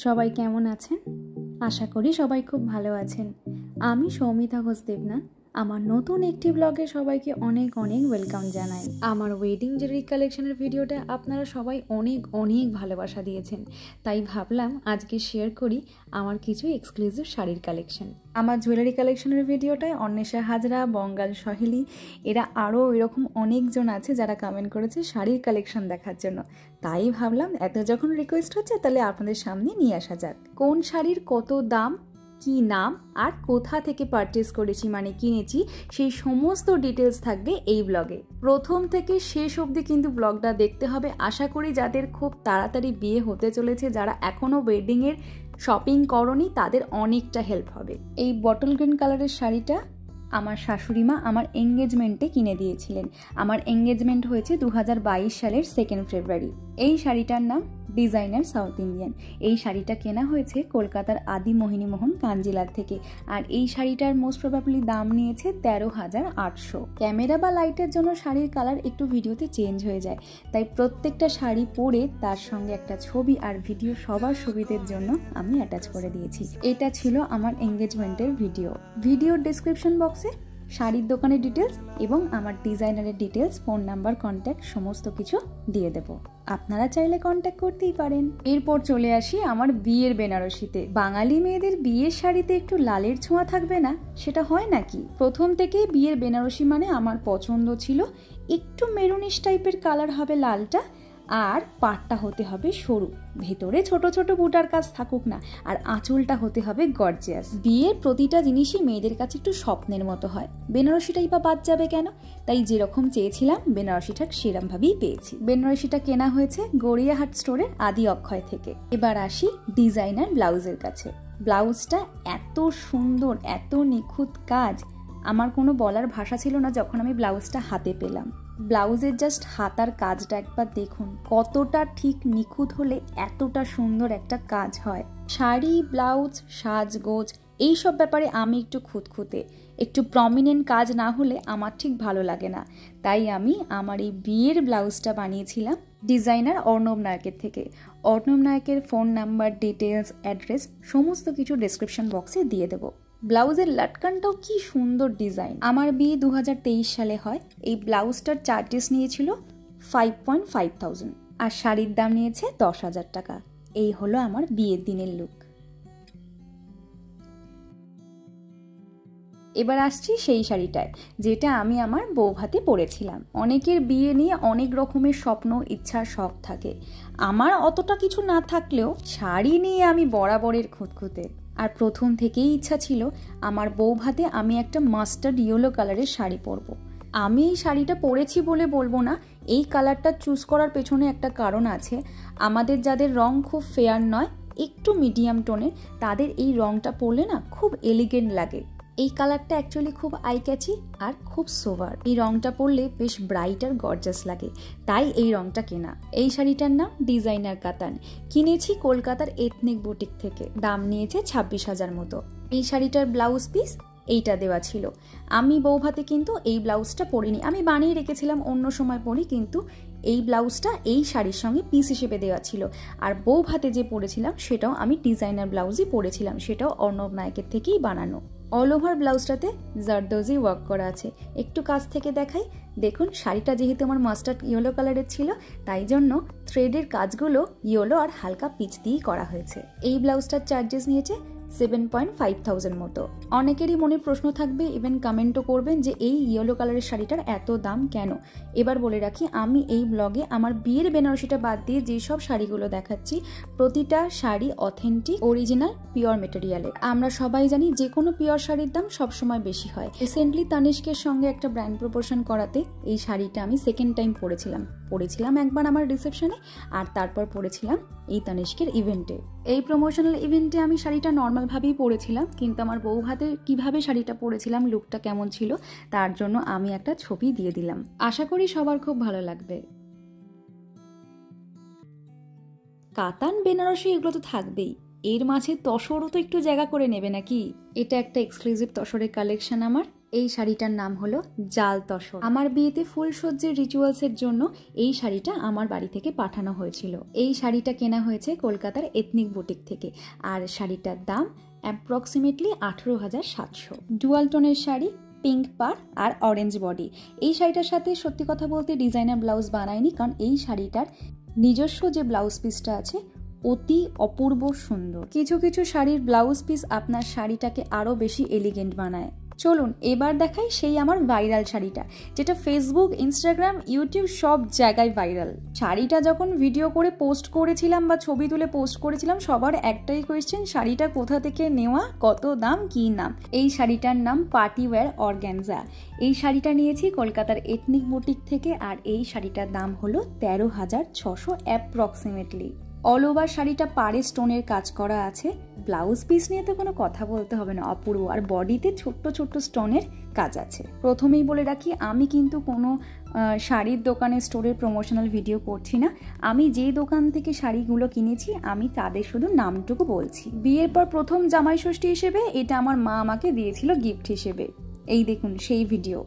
সবাই কেমন আছেন? আশা করি সবাই খুব ভালো আছেন। আমি সৌমিতা ঘোষ দেবনাথ। আমার নতুন একটি ব্লগে সবাইকে অনেক অনেক ওয়েলকাম জানাই। আমার ওয়েডিং জুয়েলারি কালেকশনের ভিডিওটা আপনারা সবাই অনেক অনেক ভালোবাসা দিয়েছেন, তাই ভাবলাম আজকে শেয়ার করি আমার কিছু এক্সক্লুসিভ শাড়ির কালেকশন। আমার জুয়েলারি কালেকশনের ভিডিওটায় অন্বেষা হাজরা, বঙ্গাল সহেলি, এরা আরও এরকম অনেকজন আছে যারা কমেন্ট করেছে শাড়ির কালেকশন দেখার জন্য। তাই ভাবলাম এত যখন রিকোয়েস্ট হচ্ছে তাহলে আপনাদের সামনে নিয়ে আসা যাক। কোন শাড়ির কত দাম, কি নাম আর কোথা থেকে পারচেস করেছি মানে কিনেছি, সেই সমস্ত ডিটেলস থাকবে এই ব্লগে। প্রথম থেকে শেষ অবধি কিন্তু ব্লগটা দেখতে হবে। আশা করি যাদের খুব তাড়াতাড়ি বিয়ে হতে চলেছে, যারা এখনও ওয়েডিংয়ের শপিং করনি, তাদের অনেকটা হেল্প হবে। এই বটল গ্রিন কালারের শাড়িটা আমার শাশুড়ি মা আমার এঙ্গেজমেন্টে কিনে দিয়েছিলেন। আমার এঙ্গেজমেন্ট হয়েছে 2022 সালের 2 ফেব্রুয়ারি। এই শাড়িটার নাম ডিজাইনার সাউথ ইন্ডিয়ান। এই শাড়িটা কেনা হয়েছে কলকাতার আদি মোহিনীমোহন কাঞ্জিলার থেকে, আর এই শাড়িটার মোস্ট প্রবাবলি দাম নিয়েছে 13,800। ক্যামেরা বা লাইটের জন্য শাড়ির কালার একটু ভিডিওতে চেঞ্জ হয়ে যায়, তাই প্রত্যেকটা শাড়ি পরে তার সঙ্গে একটা ছবি আর ভিডিও সবার সুবিধের জন্য আমি অ্যাটাচ করে দিয়েছি। এটা ছিল আমার এঙ্গেজমেন্টের ভিডিও। ভিডিওর ডেসক্রিপশন বক্সে শাড়ির দোকানের ডিটেলস এবং আমার ডিজাইনারের ডিটেলস, ফোন নাম্বার, কন্ট্যাক্ট সমস্ত কিছু দিয়ে দেব। আপনারা চাইলে কন্ট্যাক্ট করতেই পারেন। এরপর চলে আসি আমার বিয়ের বেনারসিতে। বাঙালি মেয়েদের বিয়ের শাড়িতে একটু লালের ছোঁয়া থাকবে না, সেটা হয় নাকি? প্রথম থেকেই বিয়ের বেনারসি মানে আমার পছন্দ ছিল একটু মেরুনিশ টাইপের কালার হবে লালটা, আর পাটটা হতে হবে সরু, ভেতরে ছোট ছোট বুটার কাজ থাকুক না, আর আঁচলটা হতে হবে গর্জিয়াস। বিয়ের প্রতিটা জিনিসই মেয়েদের কাছে একটু স্বপ্নের মতো হয়, বেনারসিটাই বা বাদ যাবে কেন? তাই যেরকম চেয়েছিলাম বেনারসিটা সেরকম ভাবেই পেয়েছি। বেনারসিটা কেনা হয়েছে গড়িয়াহাট স্টোরের আদি অক্ষয় থেকে। এবার আসি ডিজাইনার ব্লাউজের কাছে। ব্লাউজটা এত সুন্দর, এত নিখুঁত কাজ, আমার কোনো বলার ভাষা ছিল না যখন আমি ব্লাউজটা হাতে পেলাম। ব্লাউজের জাস্ট হাতার কাজটা একবার দেখুন, কতটা ঠিক নিখুঁত হলে এতটা সুন্দর একটা কাজ হয়। শাড়ি, ব্লাউজ, সাজগোজ এইসব ব্যাপারে আমি একটু খুঁতখুঁতে, একটু প্রমিনেন্ট কাজ না হলে আমার ঠিক ভালো লাগে না। তাই আমি আমার এই বিয়ের ব্লাউজটা বানিয়েছিলাম ডিজাইনার অর্ণব নায়কের থেকে। অর্ণব নায়কের ফোন নাম্বার, ডিটেলস, অ্যাড্রেস সমস্ত কিছু ডেসক্রিপশন বক্সে দিয়ে দেবো। ব্লাউজের লাটকানটাও কি সুন্দর ডিজাইন। আমার বিয়ে 2023 সালে হয়। এই ব্লাউজটার চার্জেস নিয়েছিল 5,500 আর শাড়ির দাম নিয়েছে 10,000 টাকা। এই হলো আমার বিয়ের দিনের লুক। এবার আসছি সেই শাড়িটায় যেটা আমি আমার বৌভাতে পরেছিলাম। অনেকের বিয়ে নিয়ে অনেক রকমের স্বপ্ন, ইচ্ছা, শখ থাকে। আমার অতটা কিছু না থাকলেও শাড়ি নিয়ে আমি বরাবরের খুঁতখুঁতে। আর প্রথম থেকেই ইচ্ছা ছিল আমার বৌভাতে আমি একটা মাস্টার্ড ইয়েলো কালারের শাড়ি পরবো। আমি এই শাড়িটা পরেছি বলে বলবো না, এই কালারটা চুজ করার পেছনে একটা কারণ আছে। আমাদের যাদের রং খুব ফেয়ার নয়, একটু মিডিয়াম টোনের, তাদের এই রংটা পরলে না খুব এলিগেন্ট লাগে। এই কালারটা অ্যাকচুয়ালি খুব আই ক্যাচি আর খুব সোভার। এই রংটা পরলে বেশ ব্রাইট আর গর্জাস লাগে, তাই এই রংটা কেনা। এই শাড়িটার নাম ডিজাইনার কাতান। কিনেছি কলকাতার এথনিক বুটিক থেকে। দাম নিয়েছে 26,000 মতো। এই শাড়িটার ব্লাউজ পিস এইটা দেওয়া ছিল। আমি বৌভাতে কিন্তু এই ব্লাউজটা পরিনি, আমি বানিয়ে রেখেছিলাম, অন্য সময় পরি, কিন্তু এই ব্লাউজটা এই শাড়ির সঙ্গে পিস হিসেবে দেওয়া ছিল। আর বৌভাতে যে পরেছিলাম সেটাও আমি ডিজাইনার ব্লাউজই পরেছিলাম, সেটাও অর্ণব নায়কের থেকেই বানানো। অল ওভার ব্লাউজটাতে জারদোজি ওয়ার্ক করা আছে। একটু কাছ থেকে দেখাই, দেখুন শাড়িটা যেহেতু আমার মাস্টার্ড ইয়েলো কালারের ছিল, তাই জন্য থ্রেডের কাজগুলো ইয়েলো আর হালকা পিচ দিয়েই করা হয়েছে। এই ব্লাউজটার চার্জেস নিয়েছে 7,500 মতো। অনেকেরই মনে প্রশ্ন থাকবে, ইভেন কমেন্টও করবেন যে এই ইয়েলো কালারের শাড়িটার এত দাম কেন। এবার বলে রাখি, আমি এই ব্লগে আমার বিয়ের বেনারসিটা বাদ দিয়ে যেসব শাড়িগুলো দেখাচ্ছি, প্রতিটা শাড়ি অথেন্টিক, অরিজিনাল, পিওর মেটেরিয়ালের। আমরা সবাই জানি যে কোনো পিওর শাড়ির দাম সবসময় বেশি হয়। রিসেন্টলি তানিষ্কের সঙ্গে একটা ব্র্যান্ড প্রপোর্শন করাতে এই শাড়িটা আমি সেকেন্ড টাইম পরেছিলাম একবার আমার রিসেপশনে, আর তারপর পরেছিলাম এই তানিষ্কের ইভেন্টে। এই প্রমোশনাল ইভেন্টে আমি শাড়িটা নর্মালভাবেই পরেছিলাম, কিন্তু আমার বৌভাতে কিভাবে শাড়িটা পরেছিলাম, লুকটা কেমন ছিল, তার জন্য আমি একটা ছবি দিয়ে দিলাম। আশা করি সবার খুব ভালো লাগবে। কাতান, বেনারসি এগুলো তো থাকবেই, এর মাঝে তসরও তো একটু জায়গা করে নেবে নাকি। এটা একটা এক্সক্লুসিভ তসরের কালেকশন আমার। এই শাড়িটার নাম হলো জাল তসর। আমার বিয়েতে ফুলসজ্জের রিচুয়ালসের জন্য এই শাড়িটা আমার বাড়ি থেকে পাঠানো হয়েছিল। এই শাড়িটা কেনা হয়েছে কলকাতার এথনিক বুটিক থেকে, আর শাড়িটার দাম অ্যাপ্রক্সিমেটলি 18,700। ডুয়াল টোনের শাড়ি, পিঙ্ক পার আর অরেঞ্জ বডি। এই শাড়িটার সাথে সত্যি কথা বলতে ডিজাইনার ব্লাউজ বানায়নি, কারণ এই শাড়িটার নিজস্ব যে ব্লাউজ পিসটা আছে অতি অপূর্ব সুন্দর। কিছু কিছু শাড়ির ব্লাউজ পিস আপনার শাড়িটাকে আরও বেশি এলিগেন্ট বানায়। চলুন এবার দেখাই সেই আমার ভাইরাল শাড়িটা, যেটা ফেসবুক, ইনস্টাগ্রাম, ইউটিউব সব জায়গায় ভাইরাল। শাড়িটা যখন ভিডিও করে পোস্ট করেছিলাম বা ছবি তুলে পোস্ট করেছিলাম, সবার একটাই কোয়েশ্চেন, শাড়িটা কোথা থেকে নেওয়া, কত দাম, কি নাম। এই শাড়িটার নাম পার্টি ওয়্যার অর্গ্যানজা। এই শাড়িটা নিয়েছি কলকাতার এথনিক বুটিক থেকে, আর এই শাড়িটার দাম হলো 13,600 অ্যাপ্রক্সিমেটলি। অল ওভার শাড়িটা পাড়ে স্টোনের কাজ করা আছে। ব্লাউজ পিস নিয়ে তো কোনো কথা বলতে হবে না, অপূর্ব। আর বডিতে ছোট্ট ছোট্ট স্টোনের কাজ আছে। প্রথমেই বলে রাখি, আমি কিন্তু কোনো শাড়ির দোকানে স্টোরের প্রমোশনাল ভিডিও করছি না। আমি যে দোকান থেকে শাড়িগুলো কিনেছি আমি তাদের শুধু নামটুকু বলছি। বিয়ের পর প্রথম জামাই ষষ্ঠী হিসেবে এটা আমার মা আমাকে দিয়েছিল গিফট হিসেবে। এই দেখুন সেই ভিডিও।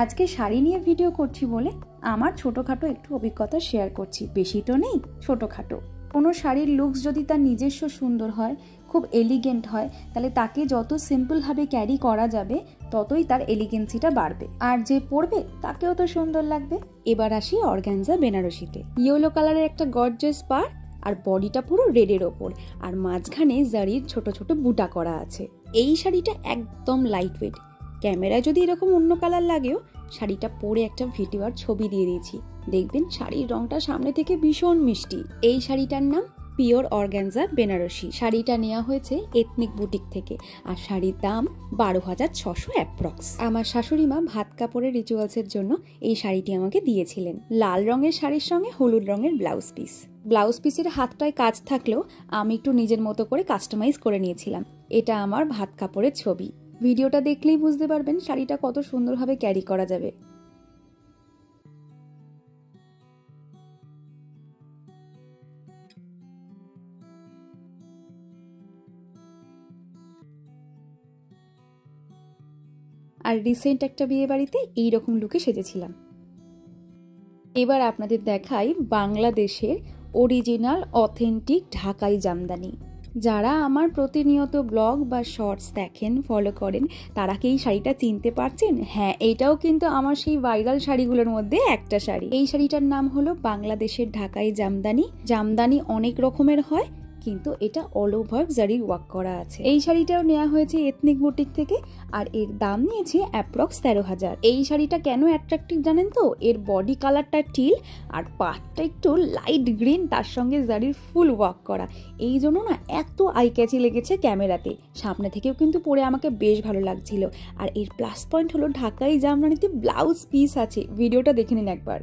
আজকে শাড়ি নিয়ে ভিডিও করছি বলে আমার ছোটোখাটো একটু অভিজ্ঞতা শেয়ার করছি, বেশি তো নেই, ছোটোখাটো। কোনো শাড়ির লুকস যদি তার নিজস্ব সুন্দর হয়, খুব এলিগেন্ট হয়, তাহলে তাকে যত সিম্পলভাবে ক্যারি করা যাবে ততই তার এলিগেন্সিটা বাড়বে, আর যে পরবে তাকেও তো সুন্দর লাগবে। এবার আসি অর্গানজা বেনারসিতে। ইয়েলো কালারের একটা গর্জিয়াস পাড়, আর বডিটা পুরো রেডের ওপর, আর মাঝখানে জারির ছোট ছোট বুটা করা আছে। এই শাড়িটা একদম লাইট ওয়েট। ক্যামেরায় যদি এরকম অন্য কালার লাগেও, শাড়িটা পরে একটা ভিডিও আর ছবি দিয়ে দিয়েছি, দেখবেন শাড়ির রংটা সামনে থেকে ভীষণ মিষ্টি। এই শাড়িটার নাম পিওর অর্গ্যানজা বেনারসি। শাড়িটা নেওয়া হয়েছে এথনিক বুটিক থেকে, আর শাড়ির দাম 12,600 অ্যাপ্রক্স। আমার শাশুড়ি মা ভাত কাপড়ের রিচুয়ালসের জন্য এই শাড়িটি আমাকে দিয়েছিলেন। লাল রঙের শাড়ির সঙ্গে হলুদ রঙের ব্লাউজ পিস। ব্লাউজ পিসের হাতটায় কাজ থাকলেও আমি একটু নিজের মতো করে কাস্টমাইজ করে নিয়েছিলাম। এটা আমার ভাত কাপড়ের ছবি। ভিডিওটা দেখলেই বুঝতে পারবেন শাড়িটা কত সুন্দরভাবে ক্যারি করা যাবে। আর রিসেন্ট একটা বিয়ে বাড়িতে এইরকম লুকে সেজেছিলাম। এবার আপনাদের দেখাই বাংলাদেশের অরিজিনাল অথেন্টিক ঢাকাই জামদানি। যারা আমার প্রতিনিয়ত ব্লগ বা শর্টস দেখেন, ফলো করেন, তারা কি এই শাড়িটা চিনতে পারছেন? হ্যাঁ, এটাও কিন্তু আমার সেই ভাইরাল শাড়িগুলোর মধ্যে একটা শাড়ি। এই শাড়িটার নাম হলো বাংলাদেশের ঢাকাই জামদানি। জামদানি অনেক রকমের হয়, কিন্তু এটা অল ওভার জারির ওয়ার্ক করা আছে। এই শাড়িটাও নেওয়া হয়েছে এথনিক বুটিক থেকে, আর এর দাম নিয়েছে অ্যাপ্রক্স 13,000। এই শাড়িটা কেন অ্যাট্রাক্টিভ জানেন তো? এর বডি কালারটা টিল, আর পাটটা একটু লাইট গ্রিন, তার সঙ্গে জারির ফুল ওয়ার্ক করা। এই জন্য না এত আই ক্যাচি লেগেছে ক্যামেরাতে। সামনে থেকেও কিন্তু পরে আমাকে বেশ ভালো লাগছিল। আর এর প্লাস পয়েন্ট হলো ঢাকাই জামদানিতে ব্লাউজ পিস আছে। ভিডিওটা দেখে নিন একবার।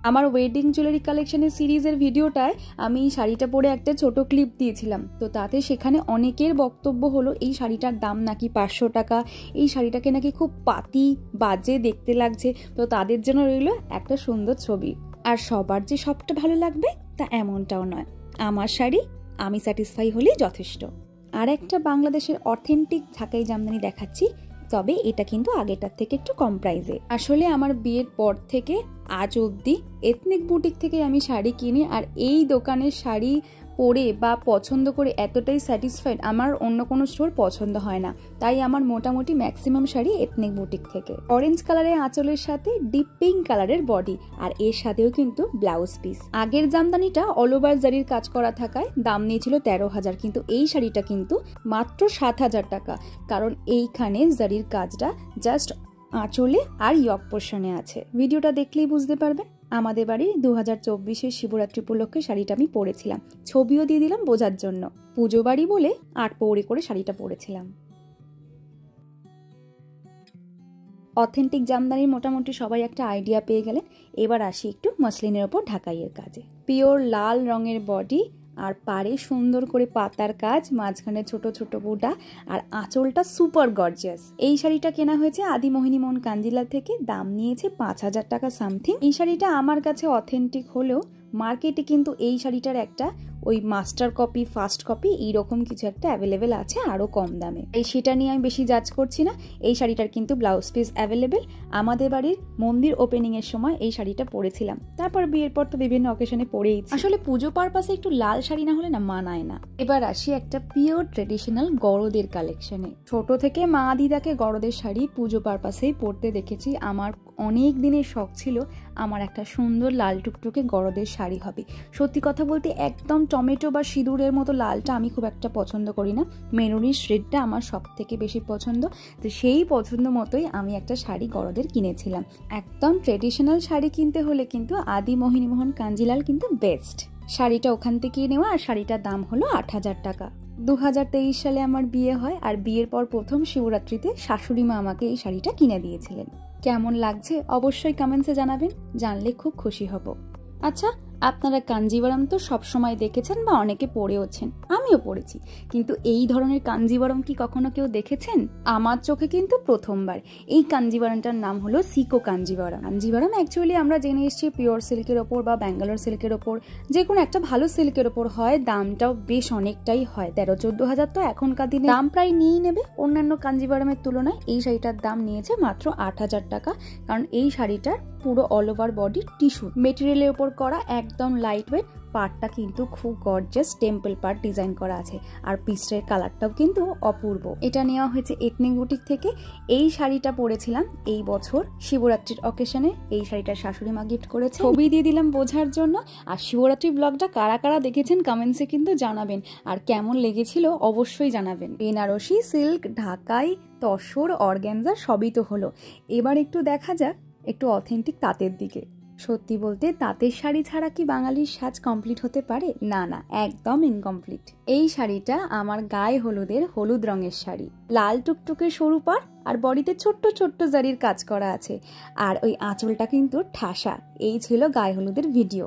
আমার ওয়েডিং জুয়েলারি কালেকশনের সিরিজের ভিডিওটায় আমি এই শাড়িটা পরে একটা ছোট ক্লিপ দিয়েছিলাম, তো তাতে সেখানে অনেকের বক্তব্য হলো এই শাড়িটার দাম নাকি 500 টাকা, এই শাড়িটাকে নাকি খুব পাতি বাজে দেখতে লাগছে। তো তাদের জন্য রইল একটা সুন্দর ছবি। আর সবার যে সবটা ভালো লাগবে তা এমনটাও নয়। আমার শাড়ি আমি স্যাটিসফাই হলেই যথেষ্ট। আর একটা বাংলাদেশের অথেন্টিক ঢাকাই জামদানি দেখাচ্ছি, তবে এটা কিন্তু আগেটার থেকে একটু কম প্রাইসে। আসলে আমার বিয়ের পর থেকে আজ অবধি এথনিক বুটিক থেকে আমি শাড়ি কিনি, আর এই দোকানের শাড়ি পরে বা পছন্দ করে এতটাই স্যাটিসফাইড আমার অন্য কোনো স্টোর পছন্দ হয় না। তাই আমার মোটামুটি ম্যাক্সিমাম শাড়ি এথনিক বুটিক থেকে। অরেঞ্জ কালারের আঁচলের সাথে ডিপ পিঙ্ক কালারের বডি, আর এর সাথেও কিন্তু ব্লাউজ পিস। আগের জামদানিটা অল ওভার জারির কাজ করা থাকায় দাম নিয়েছিল 13,000, কিন্তু এই শাড়িটা কিন্তু মাত্র 7,000 টাকা, কারণ এইখানে জারির কাজটা জাস্ট আঁচলে আর ইয়ক পোর্শনে আছে। ভিডিওটা দেখলেই বুঝতে পারবেন। আমাদের বাড়ির 2024-এর শিবরাত্রি উপলক্ষে শাড়িটা আমি পরেছিলাম, ছবিও দিয়ে দিলাম বোঝার জন্য। পুজো বাড়ি বলে 8 পৌড়ে করে শাড়িটা পরেছিলাম। অথেন্টিক জামদানির মোটামুটি সবাই একটা আইডিয়া পেয়ে গেলেন। এবার আসি একটু মসলিনের ওপর ঢাকাইয়ের কাজে। পিওর লাল রঙের বডি, আর পাড়ে সুন্দর করে পাতার কাজ, মাঝখানে ছোট ছোট বুটা, আর আঁচলটা সুপার গর্জিয়াস। এই শাড়িটা কেনা হয়েছে আদিমোহিনী মন কাঞ্জিলা থেকে, দাম নিয়েছে 5,000 টাকা সামথিং। এই শাড়িটা আমার কাছে অথেন্টিক হলেও মার্কেটে কিন্তু এই শাড়িটার একটা ওই মাস্টার কপি, ফার্স্ট কপি এইরকম কিছু একটা অ্যাভেলেবেল আছে আরও কম দামে। এই সেটা নিয়ে আমি বেশি জাজ করছি না। এই শাড়িটার কিন্তু ব্লাউজ পিস অ্যাভেলেবেল। আমাদের বাড়ির মন্দির ওপেনিংয়ের সময় এই শাড়িটা পরেছিলাম, তারপর বিয়ের পর তো বিভিন্ন অকেশনে পরেইছি। আসলে পুজো পারপাসে একটু লাল শাড়ি না হলে না মানায় না। এবার আসি একটা পিওর ট্রেডিশনাল গরদের কালেকশনে। ছোট থেকে মা দিদাকে গরদের শাড়ি পুজো পারপাসেই পরতে দেখেছি। আমার অনেক দিনের শখ ছিল আমার একটা সুন্দর লাল টুকটুকে গরদের শাড়ি হবে। সত্যি কথা বলতে একদম টমেটো বা সিঁদুরের মতো লালটা আমি খুব একটা পছন্দ করি না, মেরুনি শেডটা আমার সব থেকে বেশি পছন্দ। তো সেই পছন্দ মতোই আমি একটা শাড়ি গরদের কিনেছিলাম। একদম ট্রেডিশনাল শাড়ি কিনতে হলে কিন্তু আদি মোহিনীমোহন কাঞ্জিলাল কিন্তু বেস্ট। শাড়িটা ওখান থেকেই নেওয়া, আর শাড়িটার দাম হলো 8,000 টাকা। 2023 সালে আমার বিয়ে হয়, আর বিয়ের পর প্রথম শিবরাত্রিতে শাশুড়ি মা আমাকে এই শাড়িটা কিনে দিয়েছিলেন। কেমন লাগছে অবশ্যই কমেন্টসে জানাবেন, জানলে খুব খুশি হব। আচ্ছা, আপনারা কাঞ্জিভারাম তো সবসময় দেখেছেন বা অনেকে পড়েওছেন, আমিও পড়েছি, কিন্তু এই ধরনের কাঞ্জিভারাম কি কখনো কেউ দেখেছেন? আমার চোখে কিন্তু প্রথমবার। এই কাঞ্জিভারামটার নাম হলো সিকো কাঞ্জিভারাম। কাঞ্জিভারাম অ্যাকচুয়ালি আমরা জেনে এসেছি পিওর সিল্কের ওপর বা ব্যাঙ্গালোর সিল্কের ওপর, যে কোনো একটা ভালো সিল্কের ওপর হয়। দামটাও বেশ অনেকটাই হয়, 13-14 হাজার তো এখনকার দিনে দাম প্রায় নিয়েই নেবে অন্যান্য কাঞ্জিভারামের তুলনায়। এই শাড়িটার দাম নিয়েছে মাত্র 8,000 টাকা, কারণ এই শাড়িটার পুরো অল ওভার বডি টিস্যু মেটেরিয়ালের উপর করা, একদম লাইট ওয়েট। পার্টটা কিন্তু খুব গর্জিয়াস টেম্পল পার্ট ডিজাইন করা আছে, আর পিসের কালারটাও কিন্তু অপূর্ব। এটা নেওয়া হয়েছে এথনিক বুটিক থেকে। এই শাড়িটা পরেছিলাম এই বছর শিবরাত্রির অকেশনে। এই শাড়িটা শাশুড়ি মা গিফট করেছে, ছবি দিয়ে দিলাম বোঝার জন্য। আর শিবরাত্রি ব্লগটা কারা কারা দেখেছেন কমেন্টসে কিন্তু জানাবেন, আর কেমন লেগেছিল অবশ্যই জানাবেন। বেনারসি, সিল্ক, ঢাকাই, তসর, অর্গ্যানজা সবই তো হলো। এবার একটু দেখা যাক একটু অথেন্টিক তাঁতের দিকে। সত্যি বলতে তাঁতের শাড়ি ছাড়া কি বাঙালির সাজ কমপ্লিট হতে পারে? না না, একদম ইনকমপ্লিট। এই শাড়িটা আমার গায়ে হলুদের হলুদ রঙের শাড়ি। লাল টুকটুকে সরু পাড়, আর বডিতে ছোট্ট ছোট্ট জারির কাজ করা আছে, আর ওই আঁচলটা কিন্তু ঠাসা। এই ছিল গায়ে হলুদের ভিডিও।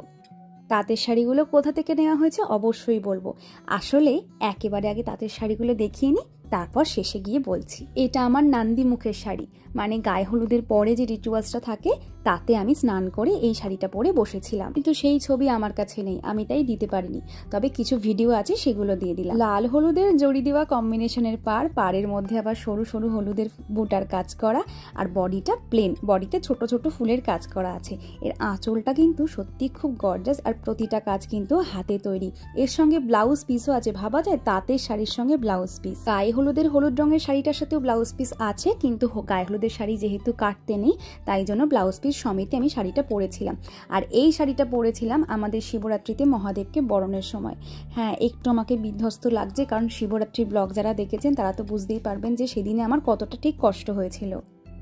তাঁতের শাড়িগুলো কোথা থেকে নেওয়া হয়েছে অবশ্যই বলবো। আসলে একেবারে আগে তাঁতের শাড়িগুলো দেখিয়ে নিই, তারপর শেষে গিয়ে বলছি। এটা আমার নান্দি মুখের শাড়ি, মানে গায়ে হলুদের পরে যে রিচুয়ালসটা থাকে তাতে আমি স্নান করে এই শাড়িটা পরে বসেছিলাম, কিন্তু সেই ছবি আমার কাছে নেই, আমি তাই দিতে পারিনি। তবে কিছু ভিডিও আছে, সেগুলো দিয়ে দিলাম। লাল হলুদের জড়ি দেওয়া কম্বিনেশনের পাড়ের মধ্যে আবার সরু সরু হলুদের বুটার কাজ করা, আর বডিটা প্লেন, বডিতে ছোট ছোট ফুলের কাজ করা আছে। এর আঁচলটা কিন্তু সত্যি খুব গর্জাস, আর প্রতিটা কাজ কিন্তু হাতে তৈরি। এর সঙ্গে ব্লাউজ পিসও আছে, ভাবা যায় তাঁতের শাড়ির সঙ্গে ব্লাউজ পিস। গায়ে হলুদের হলুদ রঙের শাড়িটার সাথেও ব্লাউজ পিস আছে, কিন্তু গায়ে হলুদের শাড়ি যেহেতু কাটতে নেই, তাই জন্য ব্লাউজ পিস সমেতে আমি শাড়িটা পরেছিলাম। আর এই শাড়িটা পরেছিলাম আমাদের শিবরাত্রিতে মহাদেবকে বরণের সময়। হ্যাঁ, একটু আমাকে বিধ্বস্ত লাগছে, কারণ শিবরাত্রি ব্লগ যারা দেখেছেন তারা তো বুঝতেই পারবেন যে সেদিনে আমার কতটা ঠিক কষ্ট হয়েছিল।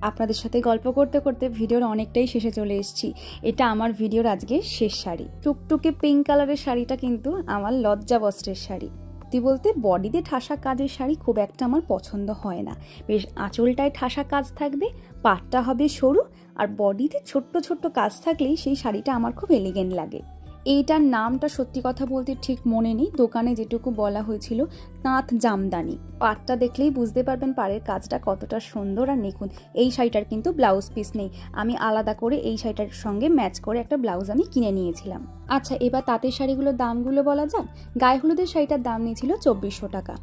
আপনাদের সাথে গল্প করতে করতে ভিডিওর অনেকটাই শেষে চলে এসেছি। এটা আমার ভিডিওর আজকে শেষ শাড়ি। টুকটুকে পিঙ্ক কালারের শাড়িটা কিন্তু আমার লজ্জা বস্ত্রের শাড়ি। সত্যি বলতে বডিতে ঠাসা কাজের শাড়ি খুব একটা আমার পছন্দ হয় না। বেশ আঁচলটায় ঠাসা কাজ থাকবে, পাটটা হবে সরু, আর বডিতে ছোট্ট ছোট্ট কাজ থাকলেই সেই শাড়িটা আমার খুব এলিগেন্ট লাগে। এইটার নামটা সত্যি কথা বলতে ঠিক মনে নেই, দোকানে যেটুকু বলা হয়েছিল তাঁত জামদানি। পাটটা দেখলেই বুঝতে পারবেন পাড়ের কাজটা কতটা সুন্দর আর নিখুঁত। এই শাড়িটার কিন্তু ব্লাউজ পিস নেই, আমি আলাদা করে এই শাড়িটার সঙ্গে ম্যাচ করে একটা ব্লাউজ আমি কিনে নিয়েছিলাম। আচ্ছা, এবার তাঁতের শাড়িগুলোর দামগুলো বলা যাক। গায়ে হলুদের শাড়িটার দাম নিয়েছিল 2400 টাকা।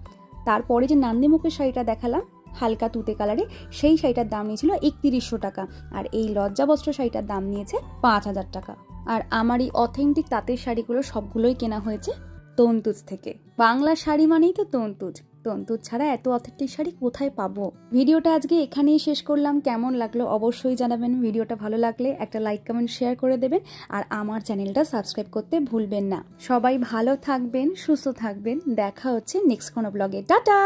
তারপরে যে নান্দিমুখের শাড়িটা দেখালাম হালকা তুতে কালারে, সেই শাড়িটার দাম নিয়েছিল 3100 টাকা। আর এই লজ্জা বস্ত্র শাড়িটার দাম নিয়েছে 5000 টাকা। আর আমার এই অথেন্টিক তাঁতের শাড়িগুলো সবগুলোই কেনা হয়েছে তন্তুজ থেকে। বাংলা শাড়ি মানেই তো তন্তুজ, তন্তুজ ছাড়া এত অথেন্টিক শাড়ি কোথায় পাবো। ভিডিওটা আজকে এখানেই শেষ করলাম। কেমন লাগলো অবশ্যই জানাবেন। ভিডিওটা ভালো লাগলে একটা লাইক কমেন্ট শেয়ার করে দেবেন, আর আমার চ্যানেলটা সাবস্ক্রাইব করতে ভুলবেন না। সবাই ভালো থাকবেন, সুস্থ থাকবেন। দেখা হচ্ছে নেক্সট কোনো ব্লগে। টাটা।